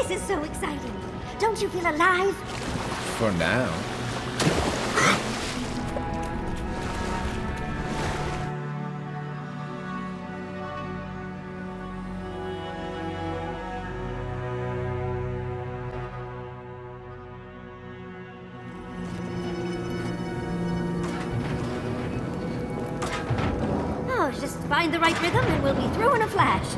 This is so exciting. Don't you feel alive? For now. Oh, just find the right rhythm and we'll be through in a flash.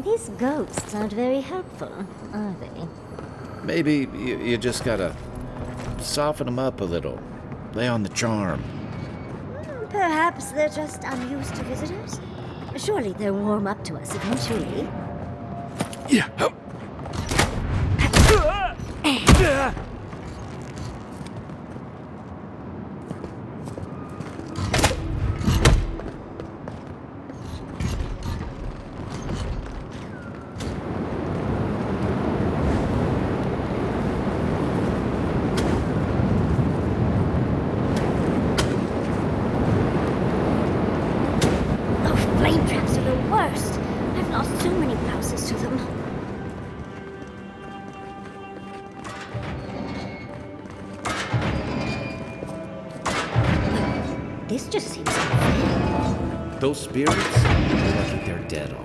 These ghosts aren't very helpful, are they? Maybe you just gotta soften them up a little. Lay on the charm. Perhaps they're just unused to visitors? Surely they'll warm up to us eventually. Yeah. Flame traps are the worst. I've lost so many houses to them. This just seems unfair. Those spirits? They're lucky they're dead already.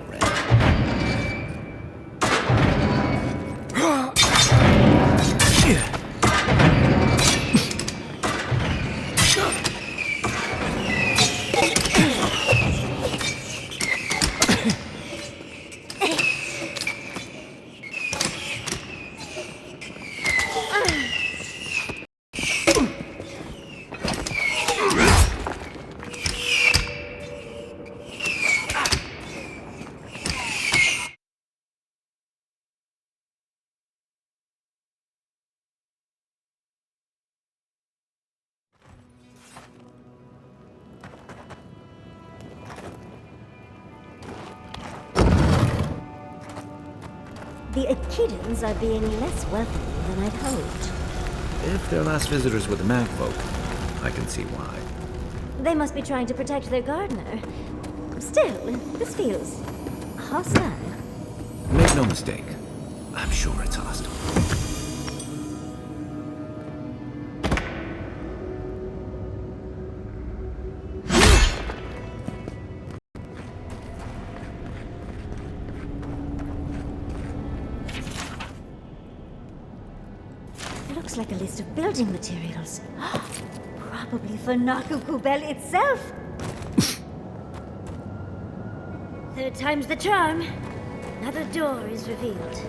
The Echidans are being less welcoming than I'd hoped. If they're last visitors with the mag folk, I can see why. They must be trying to protect their gardener. Still, this feels hostile. Make no mistake. I'm sure it's hostile. Looks like a list of building materials. Probably for Nakukubel itself. Third time's the charm. Another door is revealed.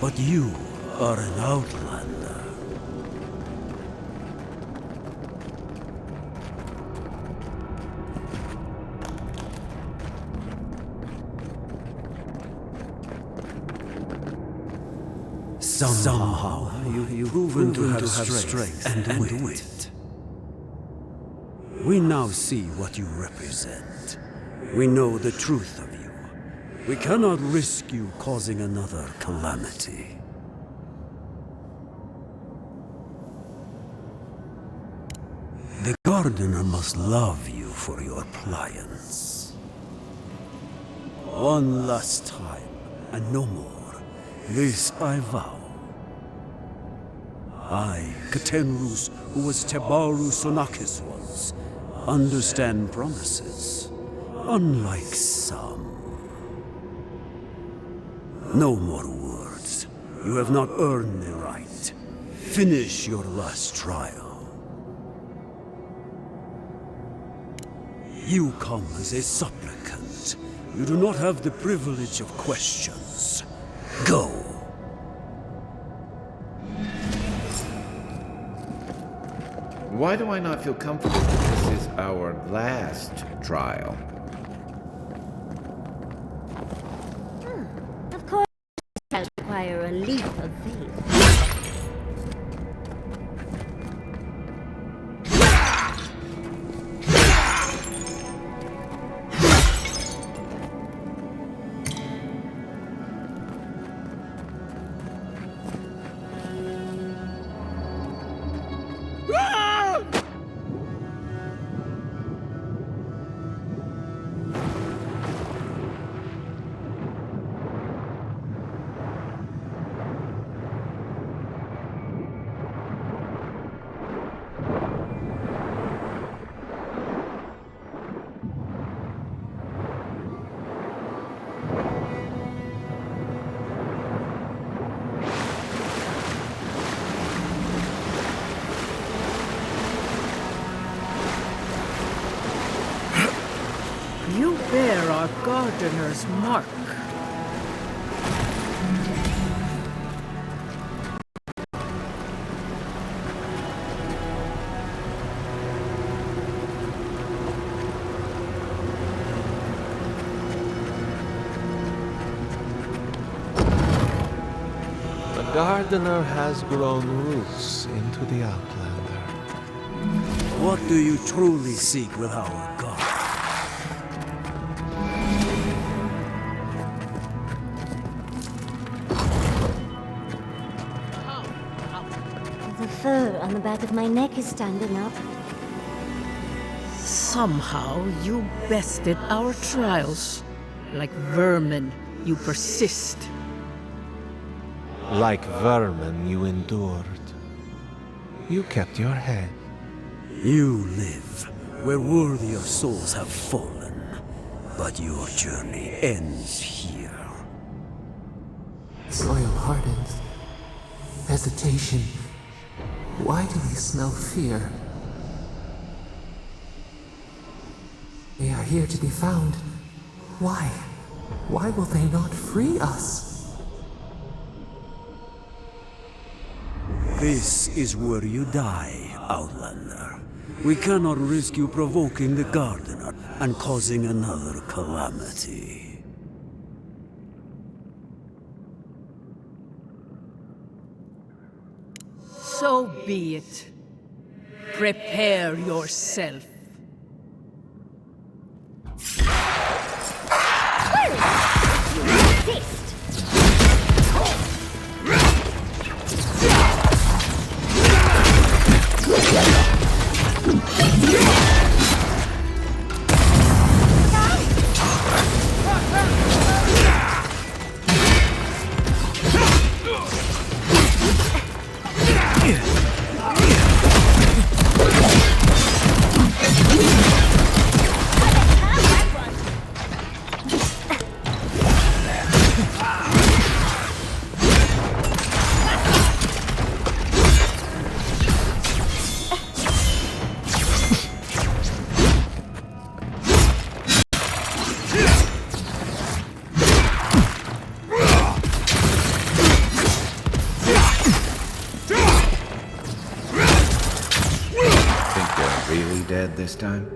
But you are an outlander. Somehow you've proven to have strength and wit. We now see what you represent. We know the truth of you. We cannot risk you causing another calamity. The gardener must love you for your pliance. One last time, and no more. This I vow. I, Katenrus, who was Tebaru Sonakis once, understand promises, unlike some. No more words. You have not earned the right. Finish your last trial. You come as a supplicant. You do not have the privilege of questions. Go. Why do I not feel comfortable that this is our last trial? Of course, it does require a leap of faith. You bear our gardener's mark. The gardener has grown roots into the Outlander. What do you truly seek with our god? The fur on the back of my neck is standing up. Somehow you bested our trials. Like vermin, you persist. Like vermin, you endured. You kept your head. You live where worthier souls have fallen, but your journey ends here. Soil hardens. Hesitation. Why do we smell fear? They are here to be found. Why? Why will they not free us? This is where you die, Outlander. We cannot risk you provoking the Gardener and causing another calamity. So be it. Prepare yourself. Really dead this time?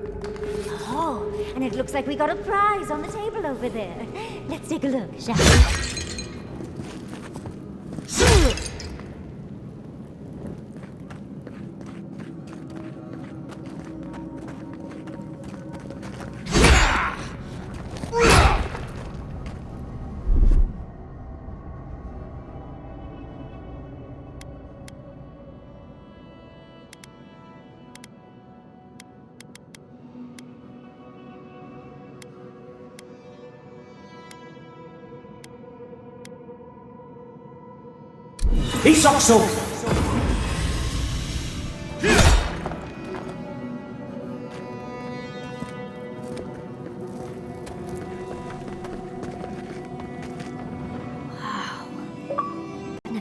Oh, and it looks like we got a prize on the table over there. Let's take a look, shall we? Isokso!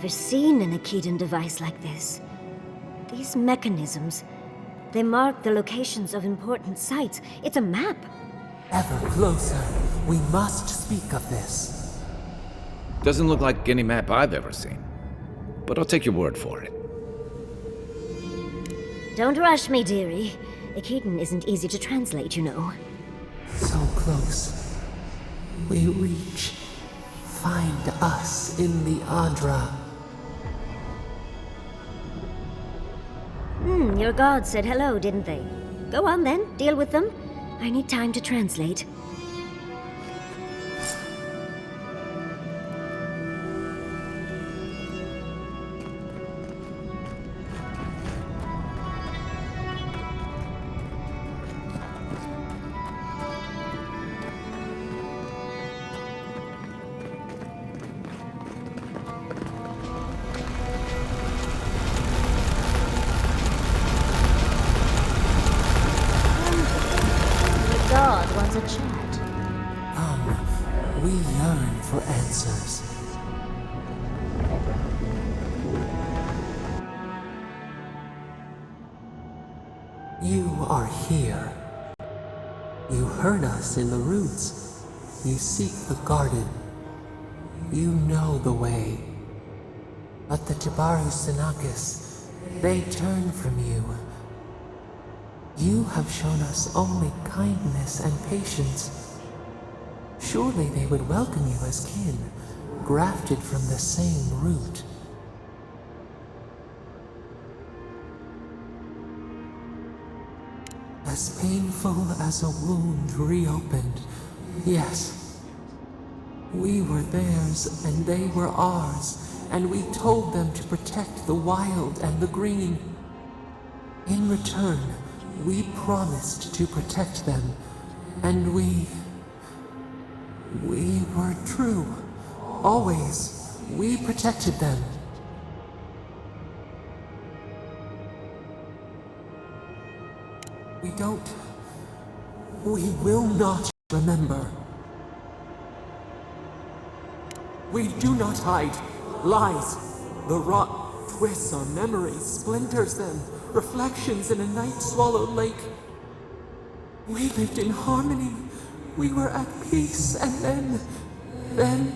never seen an Akedan device like this. These mechanisms, they mark the locations of important sites. It's a map. Ever closer. We must speak of this. Doesn't look like any map I've ever seen. But I'll take your word for it. Don't rush me, dearie. Akedan isn't easy to translate, you know. So close. We reach. Find us in the Adra. Your gods said hello, didn't they? Go on then, deal with them. I need time to translate. God wants a chat. We yearn for answers. You are here. You heard us in the roots. You seek the garden. You know the way. But the Jabaru Sinakis, they turn from you. You have shown us only kindness and patience. Surely they would welcome you as kin, grafted from the same root. As painful as a wound reopened, yes. We were theirs and they were ours, and we told them to protect the wild and the green. In return, we promised to protect them, and we were true. Always, we protected them. We will not remember. We do not hide. Lies. The rot twists our memories, splinters them. Reflections in a night-swallowed lake. We lived in harmony. We were at peace, and then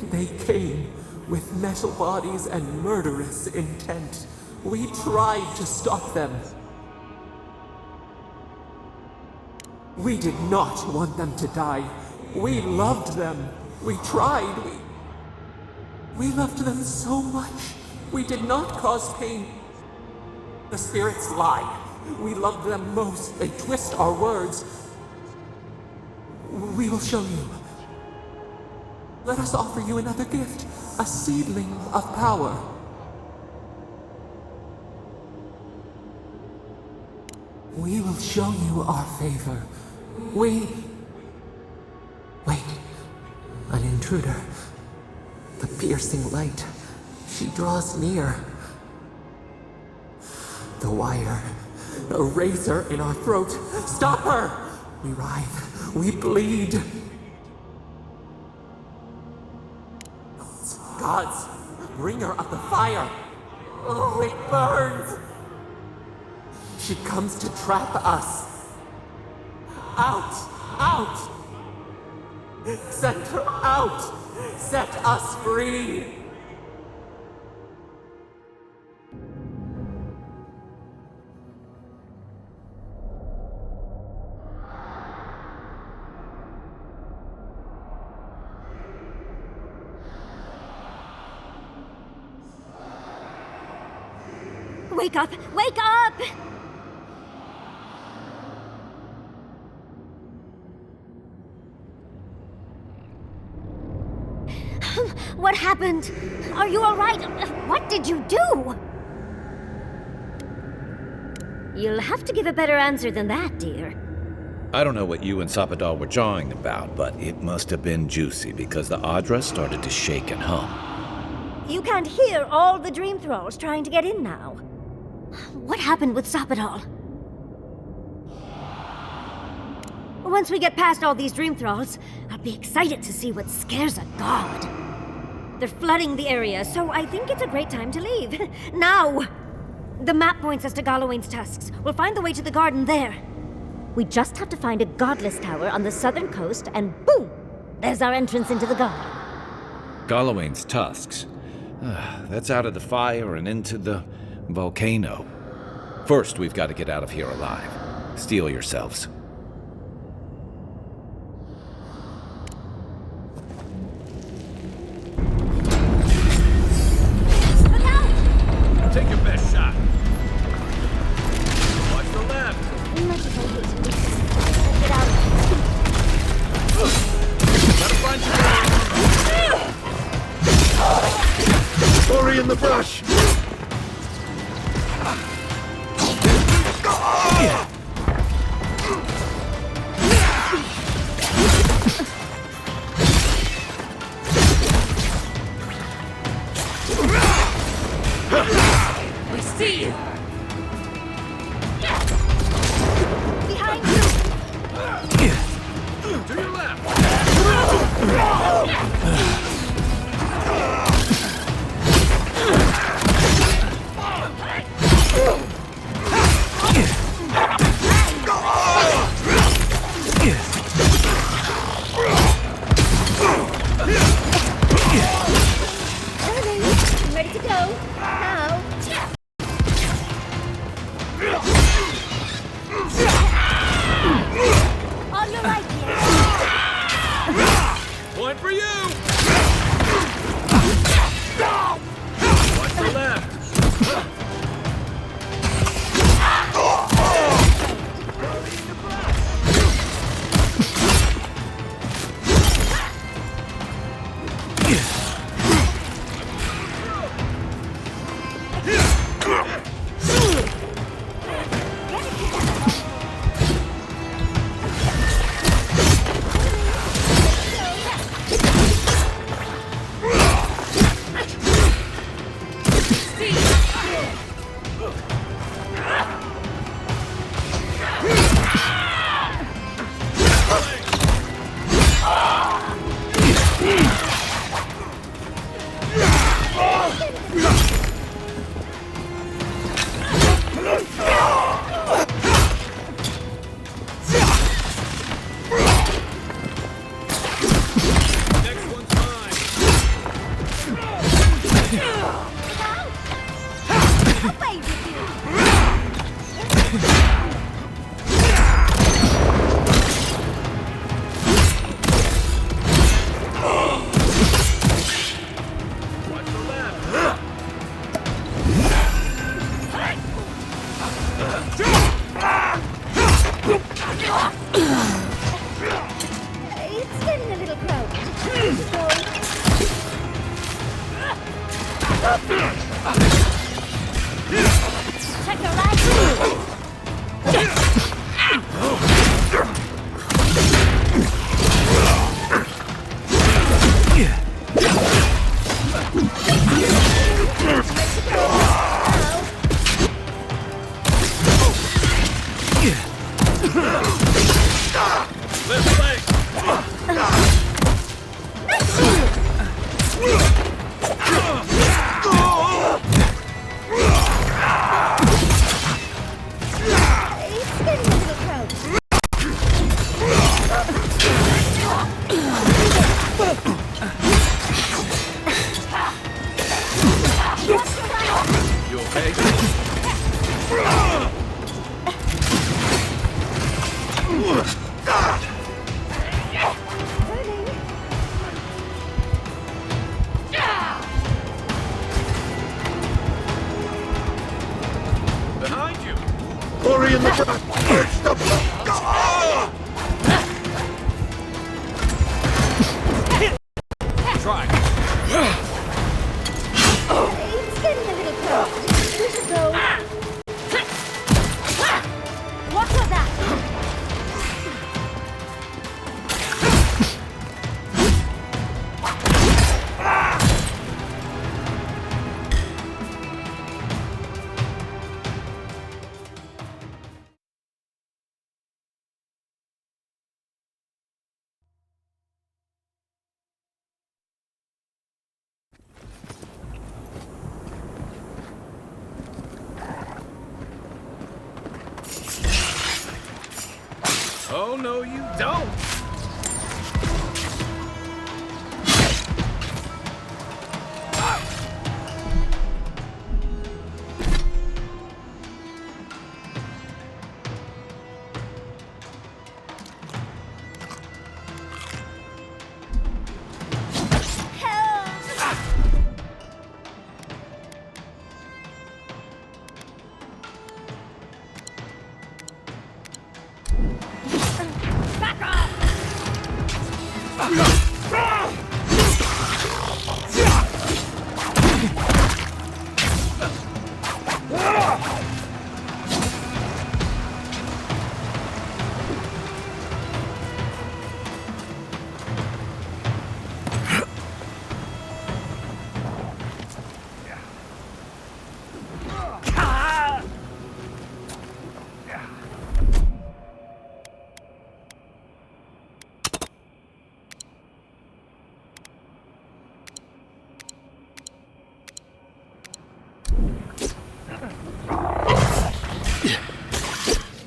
they came with metal bodies and murderous intent. We tried to stop them. We did not want them to die. We loved them. We tried. We loved them so much. We did not cause pain. The spirits lie. We love them most. They twist our words. We will show you. Let us offer you another gift. A seedling of power. We will show you our favor. Wait. An intruder. The piercing light. She draws near. The wire. A razor in our throat. Stop her! We writhe. We bleed. Gods, bringer of the fire. Oh, it burns. She comes to trap us. Out! Send her out! Set us free! Wake up! Wake up! What happened? Are you all right? What did you do? You'll have to give a better answer than that, dear. I don't know what you and Sapadal were jawing about, but it must have been juicy because the Adra started to shake and hum. You can't hear all the dream thralls trying to get in now. What happened with Sapadal? Once we get past all these dream thralls, I'll be excited to see what scares a god. They're flooding the area, so I think it's a great time to leave. Now! The map points us to Gallowayne's tusks. We'll find the way to the garden there. We just have to find a godless tower on the southern coast, and boom! There's our entrance into the garden. Gallowayne's tusks. That's out of the fire and into the volcano. First, we've got to get out of here alive. Steel yourselves. Take your best shot. Watch the left. Much as I hate to do this, get out. Gotta find you. Story in the brush. We see you! Behind you! To your left. I'm ready to go. Now. On your right, dear. Point for you. Watch the left. It's getting a little crowded. Check your right. Left leg. It's getting a little crowded. You okay? Behind you. Glory in the front. Oh, no, you don't!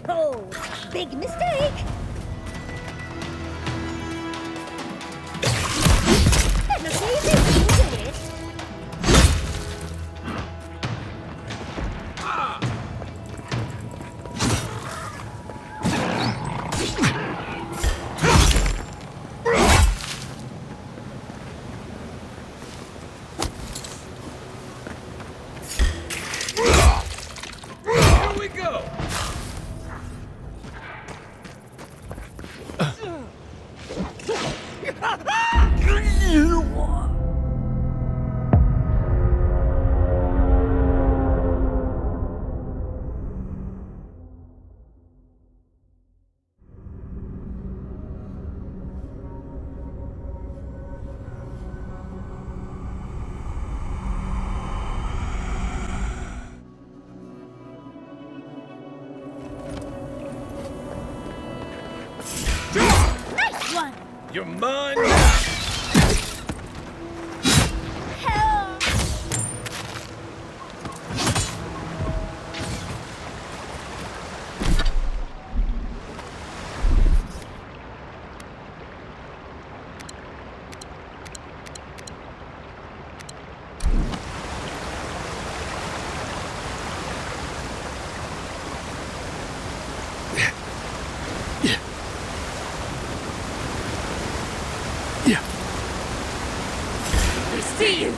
Oh, big mistake! That looks easy, isn't it? Here we go! Nice one! You're mine now! Help! See you!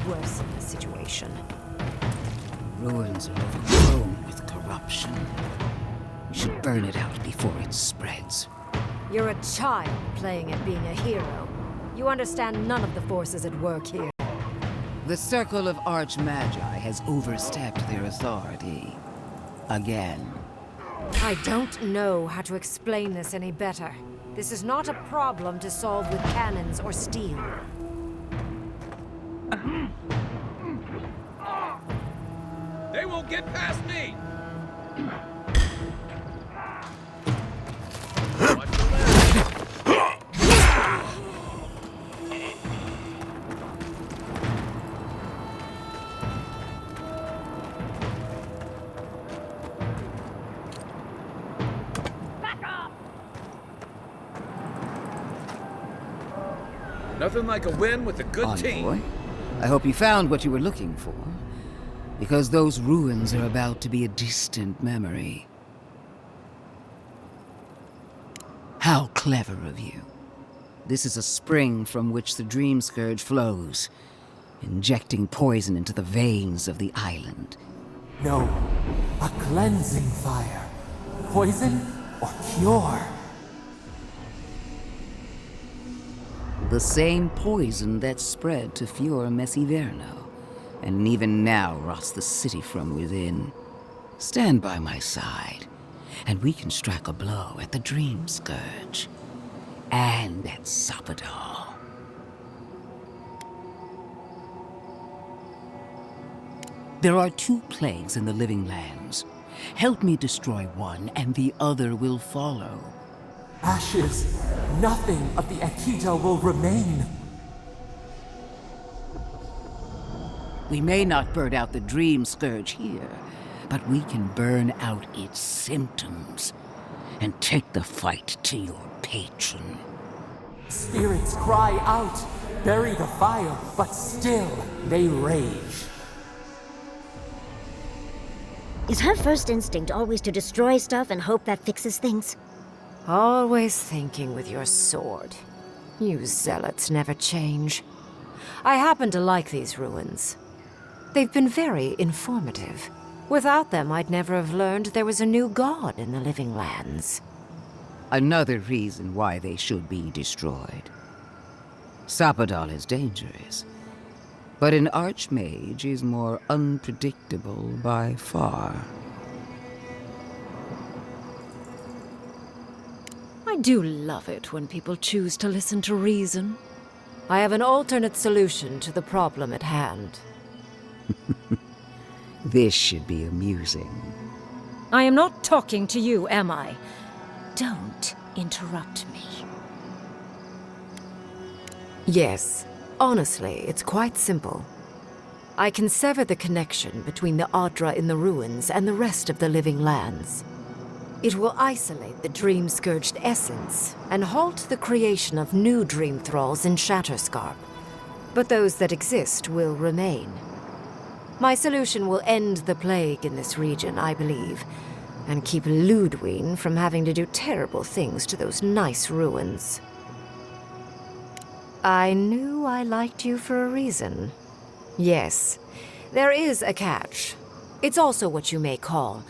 Worsen the situation. Ruins are overgrown with corruption. We should burn it out before it spreads. You're a child playing at being a hero. You understand none of the forces at work here. The Circle of Archmagi has overstepped their authority. Again. I don't know how to explain this any better. This is not a problem to solve with cannons or steel. They won't get past me! Watch your left. Nothing like a win with a good team. Envoy, I hope you found what you were looking for. Because those ruins are about to be a distant memory. How clever of you. This is a spring from which the Dream Scourge flows, injecting poison into the veins of the island. No, a cleansing fire. Poison or cure? The same poison that spread to Fior Messiverno, and even now rots the city from within. Stand by my side, and we can strike a blow at the Dream Scourge. And at Sapadal. There are 2 plagues in the Living Lands. Help me destroy one, and the other will follow. Ashes. Nothing of the Akita will remain. We may not burn out the Dream Scourge here, but we can burn out its symptoms and take the fight to your patron. Spirits cry out, bury the fire, but still they rage. Is her first instinct always to destroy stuff and hope that fixes things? Always thinking with your sword. You zealots never change. I happen to like these ruins. They've been very informative. Without them, I'd never have learned there was a new god in the Living Lands. Another reason why they should be destroyed. Sapadal is dangerous, but an archmage is more unpredictable by far. I do love it when people choose to listen to reason. I have an alternate solution to the problem at hand. This should be amusing. I am not talking to you, am I? Don't interrupt me. Yes, honestly, it's quite simple. I can sever the connection between the Adra in the ruins and the rest of the Living Lands. It will isolate the dream-scourged essence and halt the creation of new dream thralls in Shatterscarp. But those that exist will remain. My solution will end the plague in this region, I believe, and keep Ludwig from having to do terrible things to those nice ruins. I knew I liked you for a reason. Yes, there is a catch. It's also what you may call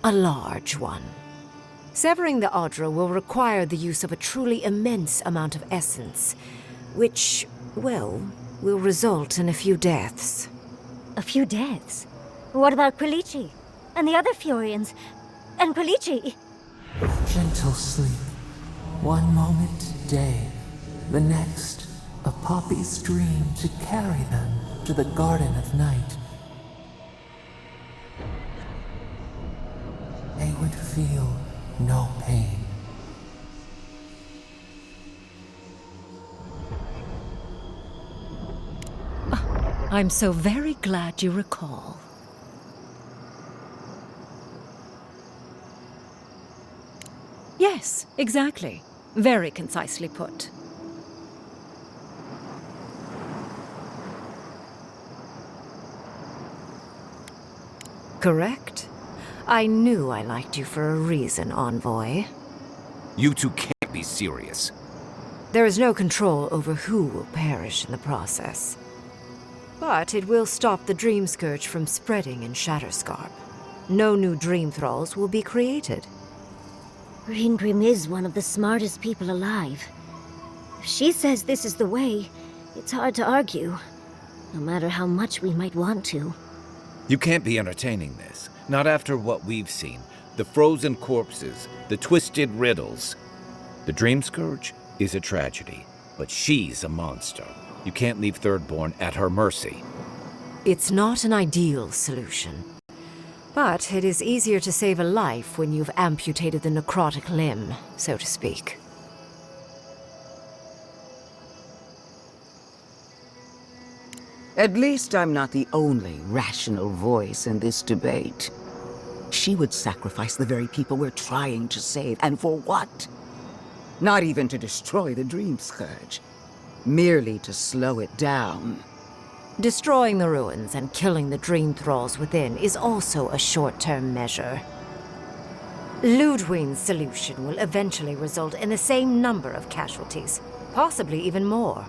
a large one. Severing the Adra will require the use of a truly immense amount of essence, which, well, will result in a few deaths. A few deaths? What about Quilici? And the other Furians? And Quilici? Gentle sleep. One moment day, the next, a poppy's dream to carry them to the Garden of Night. They would feel no pain. I'm so very glad you recall. Yes, exactly. Very concisely put. Correct? I knew I liked you for a reason, Envoy. You two can't be serious. There is no control over who will perish in the process. But it will stop the Dream Scourge from spreading in Shatterscarp. No new Dream Thralls will be created. Ringrim is one of the smartest people alive. If she says this is the way, it's hard to argue, no matter how much we might want to. You can't be entertaining this. Not after what we've seen. The frozen corpses, the twisted riddles. The Dream Scourge is a tragedy, but she's a monster. You can't leave Thirdborn at her mercy. It's not an ideal solution. But it is easier to save a life when you've amputated the necrotic limb, so to speak. At least I'm not the only rational voice in this debate. She would sacrifice the very people we're trying to save, and for what? Not even to destroy the Dream Scourge. Merely to slow it down. Destroying the ruins and killing the Dream Thralls within is also a short-term measure. Ludwig's solution will eventually result in the same number of casualties, possibly even more.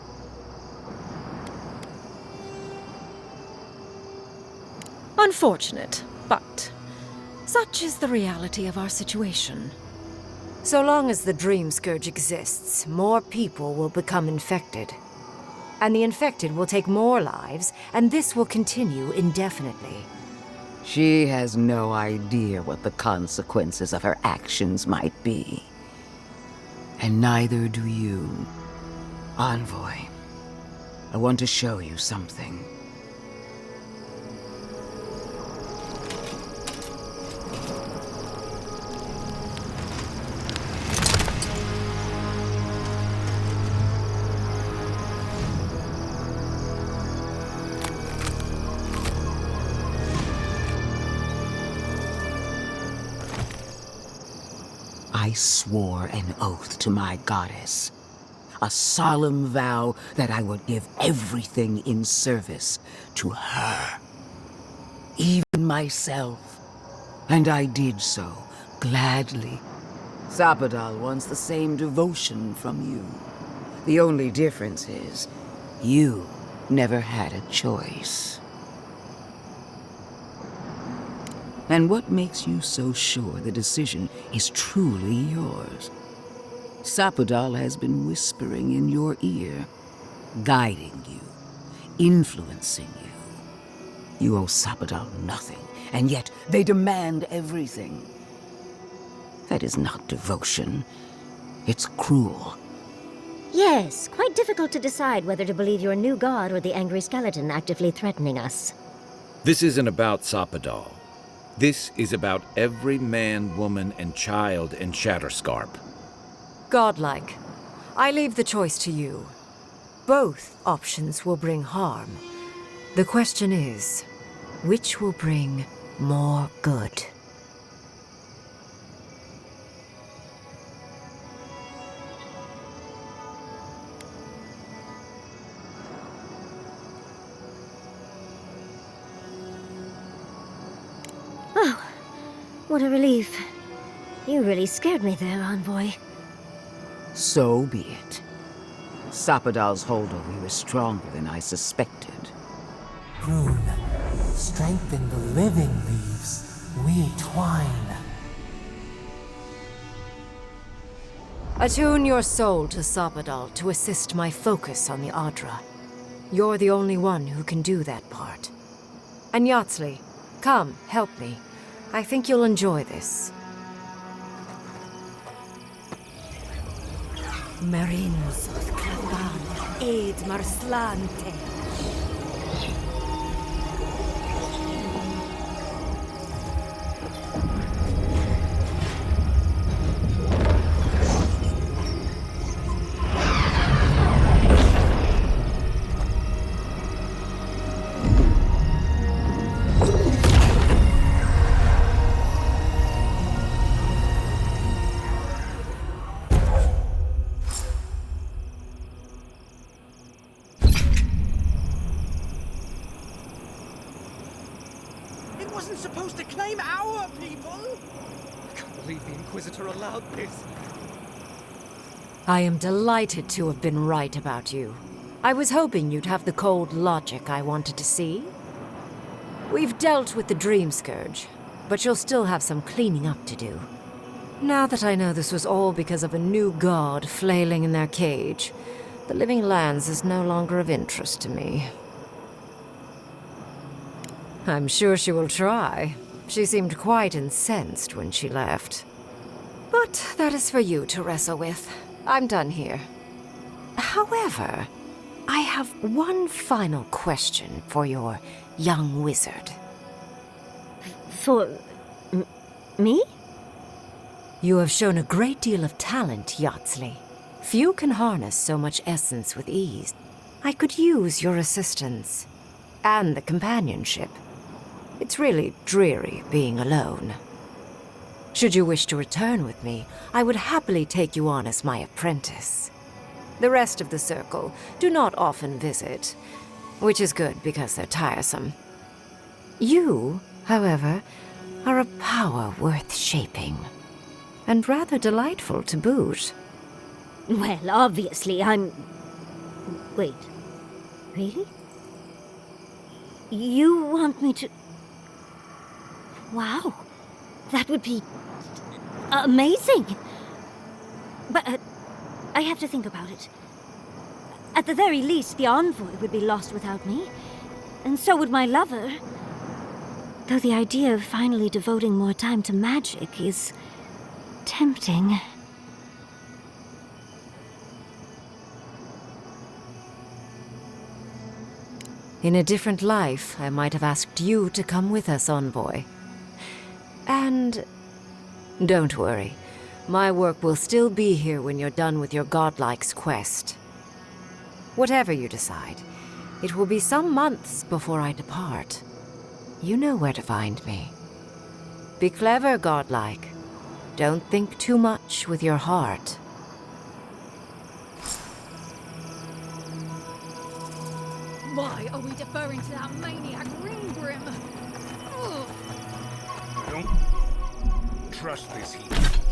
Unfortunate, but such is the reality of our situation. So long as the Dream Scourge exists, more people will become infected. And the infected will take more lives, and this will continue indefinitely. She has no idea what the consequences of her actions might be. And neither do you. Envoy, I want to show you something. I swore an oath to my goddess. A solemn vow that I would give everything in service to her. Even myself. And I did so, gladly. Sapadal wants the same devotion from you. The only difference is, you never had a choice. And what makes you so sure the decision is truly yours? Sapadal has been whispering in your ear, guiding you, influencing you. You owe Sapadal nothing, and yet they demand everything. That is not devotion. It's cruel. Yes, quite difficult to decide whether to believe your new god or the angry skeleton actively threatening us. This isn't about Sapadal. This is about every man, woman, and child in Shatterscarp. Godlike. I leave the choice to you. Both options will bring harm. The question is, which will bring more good? Oh, what a relief. You really scared me there, Envoy. So be it. Sapadal's hold over you is stronger than I suspected. Rune, strengthen the living leaves. We twine. Attune your soul to Sapadal to assist my focus on the Adra. You're the only one who can do that part. And Yatsley, come, help me. I think you'll enjoy this. Marinos clavan ed marslante. It wasn't supposed to claim our people! I can't believe the Inquisitor allowed this. I am delighted to have been right about you. I was hoping you'd have the cold logic I wanted to see. We've dealt with the Dream Scourge, but you'll still have some cleaning up to do. Now that I know this was all because of a new god flailing in their cage, the Living Lands is no longer of interest to me. I'm sure she will try. She seemed quite incensed when she left. But that is for you to wrestle with. I'm done here. However, I have one final question for your young wizard. For... me? You have shown a great deal of talent, Yatsley. Few can harness so much essence with ease. I could use your assistance. And the companionship. It's really dreary being alone. Should you wish to return with me, I would happily take you on as my apprentice. The rest of the circle do not often visit, which is good because they're tiresome. You, however, are a power worth shaping. And rather delightful to boot. Well, obviously, I'm... Wait. Really? You want me to... Wow. That would be... amazing! But, I have to think about it. At the very least, the envoy would be lost without me. And so would my lover. Though the idea of finally devoting more time to magic is... tempting. In a different life, I might have asked you to come with us, Envoy. And... don't worry. My work will still be here when you're done with your godlike's quest. Whatever you decide, it will be some months before I depart. You know where to find me. Be clever, godlike. Don't think too much with your heart. Why are we deferring to that maniac Ringgrim? Don't trust this heat.